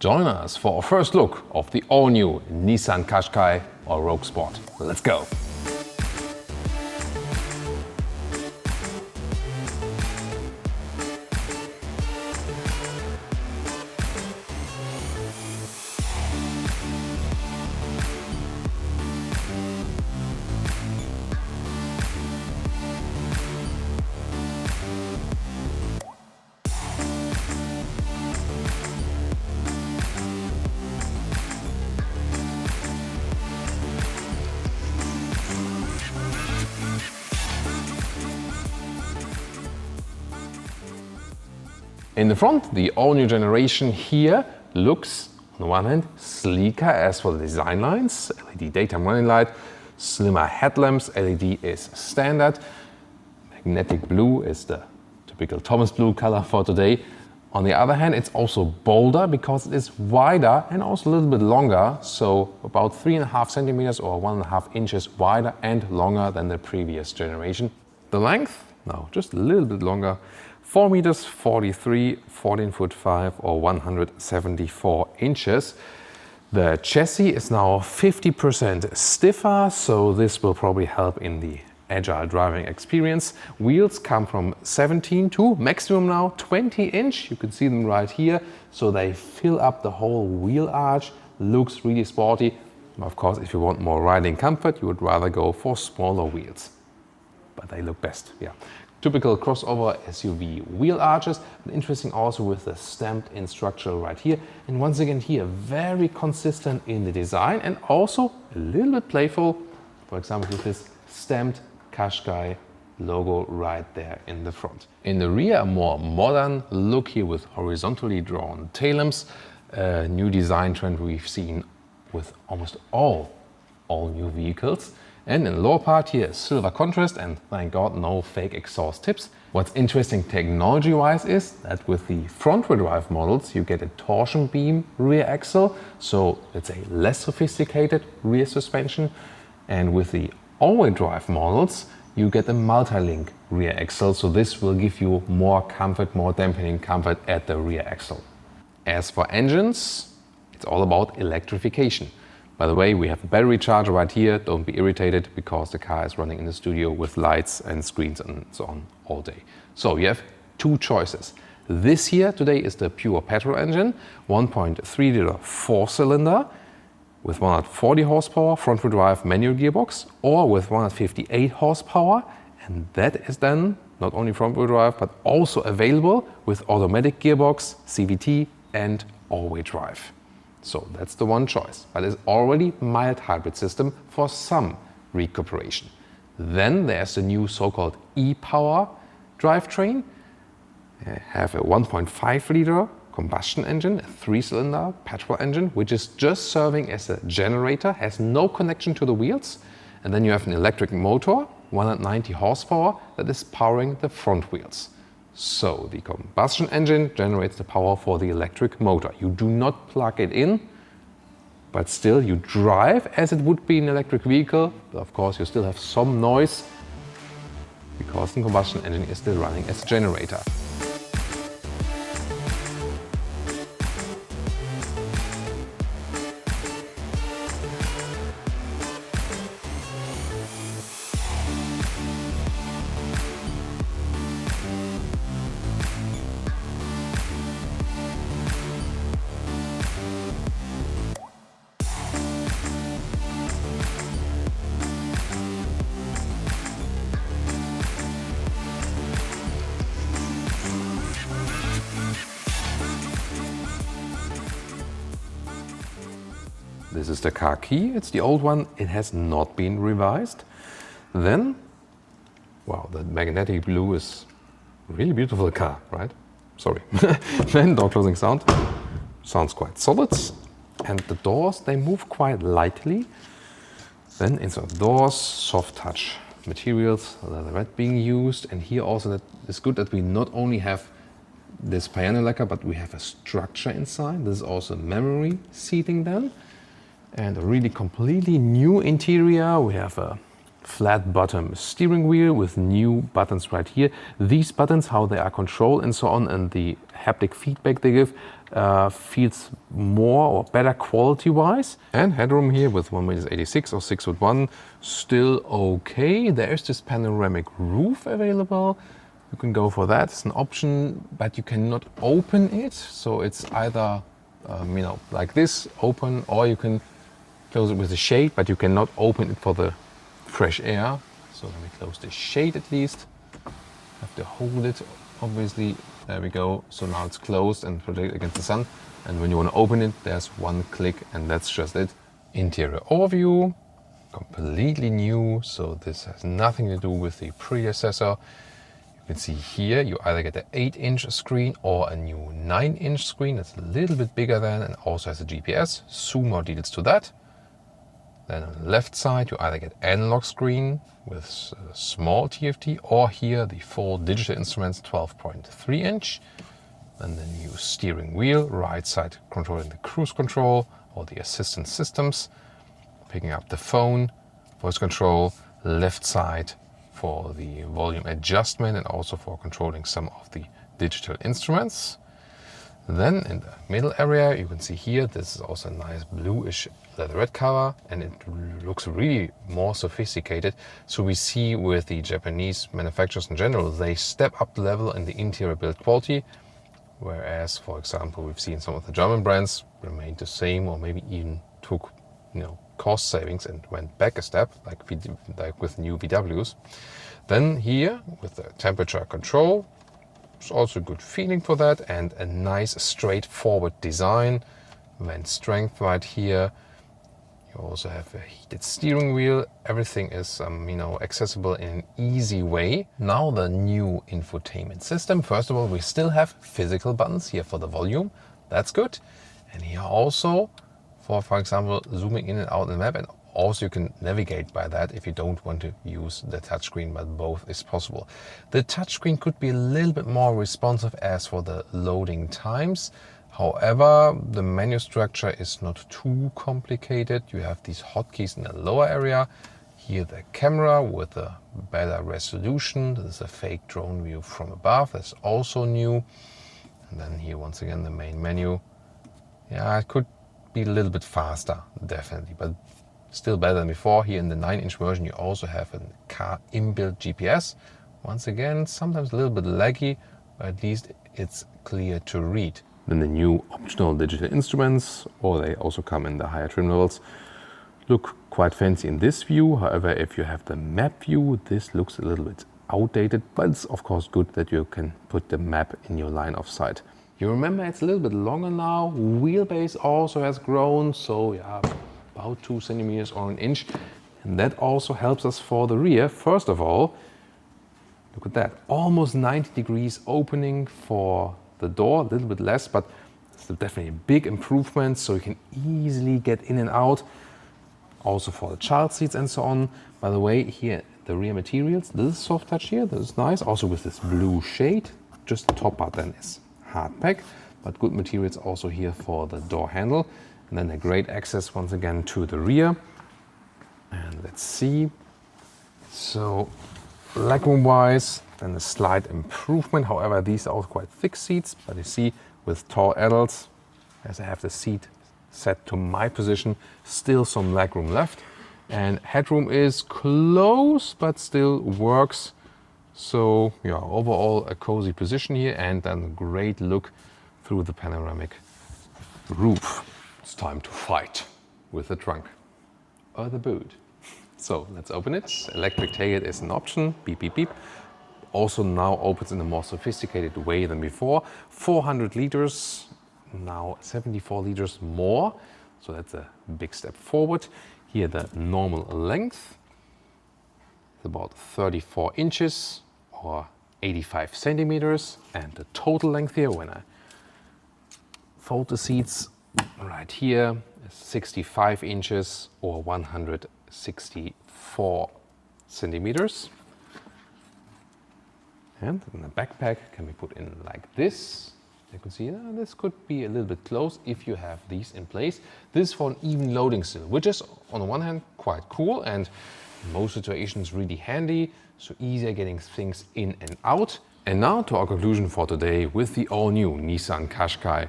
Join us for a first look of the all-new Nissan Qashqai or Rogue Sport. Let's go! In the front, the all-new generation here looks, on the one hand, sleeker as for the design lines. LED daytime running light, slimmer headlamps, LED is standard. Magnetic blue is the typical Thomas blue color for today. On the other hand, it's also bolder because it is wider and also a little bit longer, so about 3.5 centimeters or 1.5 inches wider and longer than the previous generation. The length, now just a little bit longer, 4 meters 43, 14 foot 5 or 174 inches. The chassis is now 50% stiffer, so this will probably help in the agile driving experience. Wheels come from 17 to maximum now 20 inch. You can see them right here, so they fill up the whole wheel arch. Looks really sporty. Of course, if you want more riding comfort, you would rather go for smaller wheels, but they look best, yeah. Typical crossover SUV wheel arches, and interesting also with the stamped in structure right here. And once again here, very consistent in the design and also a little bit playful, for example with this stamped Qashqai logo right there in the front. In the rear, a more modern look here with horizontally drawn tail lamps, a new design trend we've seen with almost all new vehicles. And in the lower part here, silver contrast and thank God no fake exhaust tips. What's interesting technology-wise is that with the front-wheel drive models you get a torsion beam rear axle, so it's a less sophisticated rear suspension. And with the all-wheel drive models you get a multi-link rear axle, so this will give you more comfort, more dampening comfort at the rear axle. As for engines, it's all about electrification. By the way, we have a battery charger right here. Don't be irritated because the car is running in the studio with lights and screens and so on all day. So you have two choices. This here today is the pure petrol engine, 1.3 liter 4-cylinder with 140 horsepower, front-wheel drive manual gearbox, or with 158 horsepower. And that is then not only front-wheel drive but also available with automatic gearbox, CVT and all-wheel drive. So that's the one choice, but it's already mild hybrid system for some recuperation. Then there's the new so-called e-power drivetrain. Have a 1.5 liter combustion engine, a 3-cylinder petrol engine, which is just serving as a generator, has no connection to the wheels. And then you have an electric motor, 190 horsepower, that is powering the front wheels. So the combustion engine generates the power for the electric motor. You do not plug it in, but still you drive as it would be an electric vehicle. But of course you still have some noise because the combustion engine is still running as a generator. This is the car key, it's the old one, it has not been revised. Then, wow, the magnetic blue is a really beautiful car, right? Sorry. Then door closing sound, sounds quite solid. And the doors, they move quite lightly. Then inside the doors, soft touch materials, leather red being used. And here also that it's good that we not only have this piano lacquer, but we have a structure inside. This is also memory seating then. And a really completely new interior. We have a flat bottom steering wheel with new buttons right here. These buttons, how they are controlled and so on, and the haptic feedback they give, feels more or better quality-wise. And headroom here with 1.86 m or 6'1", still okay. There is this panoramic roof available. You can go for that. It's an option, but you cannot open it. So it's either, like this, open, or you can close it with a shade, but you cannot open it for the fresh air. So let me close the shade at least. Have to hold it, obviously. There we go. So now it's closed and protected against the sun. And when you want to open it, there's one click and that's just it. Interior overview, completely new. So this has nothing to do with the predecessor. You can see here, you either get an 8-inch screen or a new 9-inch screen. That's a little bit bigger than, and also has a GPS. Soon more details to that. Then on the left side, you either get analog screen with a small TFT, or here the full digital instruments, 12.3 inch. Then the new steering wheel, right side controlling the cruise control or the assistance systems, picking up the phone, voice control, left side for the volume adjustment and also for controlling some of the digital instruments. Then in the middle area, you can see here, this is also a nice bluish leatherette cover, and it looks really more sophisticated. So we see with the Japanese manufacturers in general, they step up the level in the interior build quality, whereas, for example, we've seen some of the German brands remained the same or maybe even took cost savings and went back a step, like with new VWs. Then here with the temperature control, it's also a good feeling for that, and a nice straightforward design. Vent strength right here. You also have a heated steering wheel. Everything is accessible in an easy way. Now the new infotainment system. First of all, we still have physical buttons here for the volume. That's good. And here also for example, zooming in and out in the map, and also you can navigate by that if you don't want to use the touchscreen, but both is possible. The touchscreen could be a little bit more responsive as for the loading times. However, the menu structure is not too complicated. You have these hotkeys in the lower area. Here the camera with a better resolution. This is a fake drone view from above. That's also new. And then here once again the main menu. Yeah, it could be a little bit faster, definitely, but still better than before. Here in the 9-inch version, you also have a car inbuilt GPS. Once again, sometimes a little bit laggy, but at least it's clear to read. Then the new optional digital instruments, or they also come in the higher trim levels, look quite fancy in this view. However, if you have the map view, this looks a little bit outdated, but it's of course good that you can put the map in your line of sight. You remember it's a little bit longer now. Wheelbase also has grown, so yeah, about 2 centimeters or an inch. And that also helps us for the rear. First of all, look at that, almost 90 degrees opening for the door, a little bit less, but it's definitely a big improvement, so you can easily get in and out. Also for the child seats and so on. By the way, here, the rear materials, this is soft touch here, this is nice. Also with this blue shade, just the top part then is hard pack, but good materials also here for the door handle. And then a great access once again to the rear. And let's see. So legroom wise, then a slight improvement. However, these are also quite thick seats, but you see with tall adults, as I have the seat set to my position, still some legroom left. And headroom is close, but still works. So yeah, overall a cozy position here, and then a great look through the panoramic roof. It's time to fight with the trunk or the boot. So let's open it. Electric tailgate is an option. Beep, beep, beep. Also now opens in a more sophisticated way than before. 400 liters, now 74 liters more. So that's a big step forward. Here the normal length is about 34 inches or 85 centimeters. And the total length here, when I fold the seats right here, is 65 inches or 164 centimeters. And then the backpack can be put in like this. You can see this could be a little bit close if you have these in place. This is for an even loading still, which is on the one hand quite cool and in most situations really handy, so easier getting things in and out. And now to our conclusion for today with the all-new Nissan Qashqai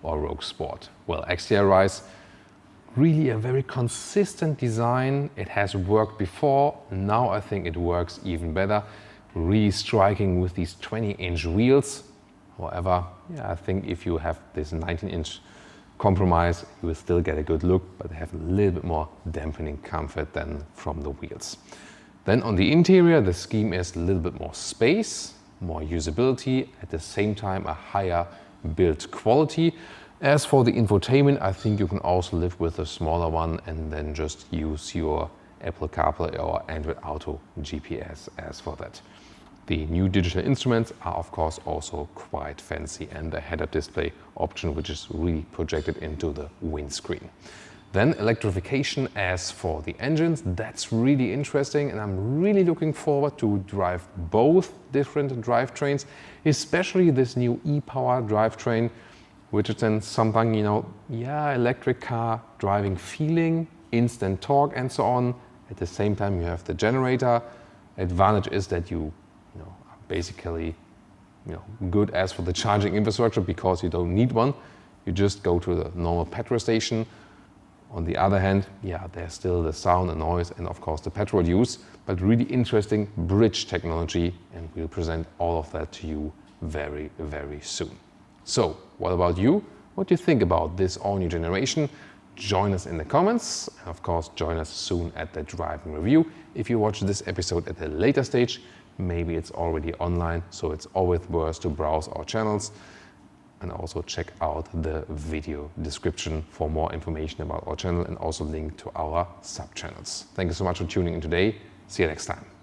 or Rogue Sport? Well, exterior-wise, really a very consistent design. It has worked before, now I think it works even better. Really striking with these 20-inch wheels. However, yeah, I think if you have this 19-inch compromise, you will still get a good look, but they have a little bit more dampening comfort than from the wheels. Then on the interior, the scheme is a little bit more space, more usability, at the same time a higher build quality. As for the infotainment, I think you can also live with a smaller one and then just use your Apple CarPlay or Android Auto GPS as for that. The new digital instruments are of course also quite fancy, and the head-up display option, which is really projected into the windscreen. Then electrification. As for the engines, that's really interesting, and I'm really looking forward to drive both different drivetrains, especially this new e-Power drivetrain, which is then something, electric car driving feeling, instant torque and so on. At the same time, you have the generator. Advantage is that you are basically good as for the charging infrastructure, because you don't need one. You just go to the normal petrol station. On the other hand, there's still the sound and noise and of course the petrol use, but really interesting bridge technology, and we'll present all of that to you very, very soon. So, what about you? What do you think about this all-new generation? Join us in the comments, and of course join us soon at the driving review. If you watch this episode at a later stage, maybe it's already online, so it's always worth to browse our channels and also check out the video description for more information about our channel and also link to our sub-channels. Thank you so much for tuning in today. See you next time.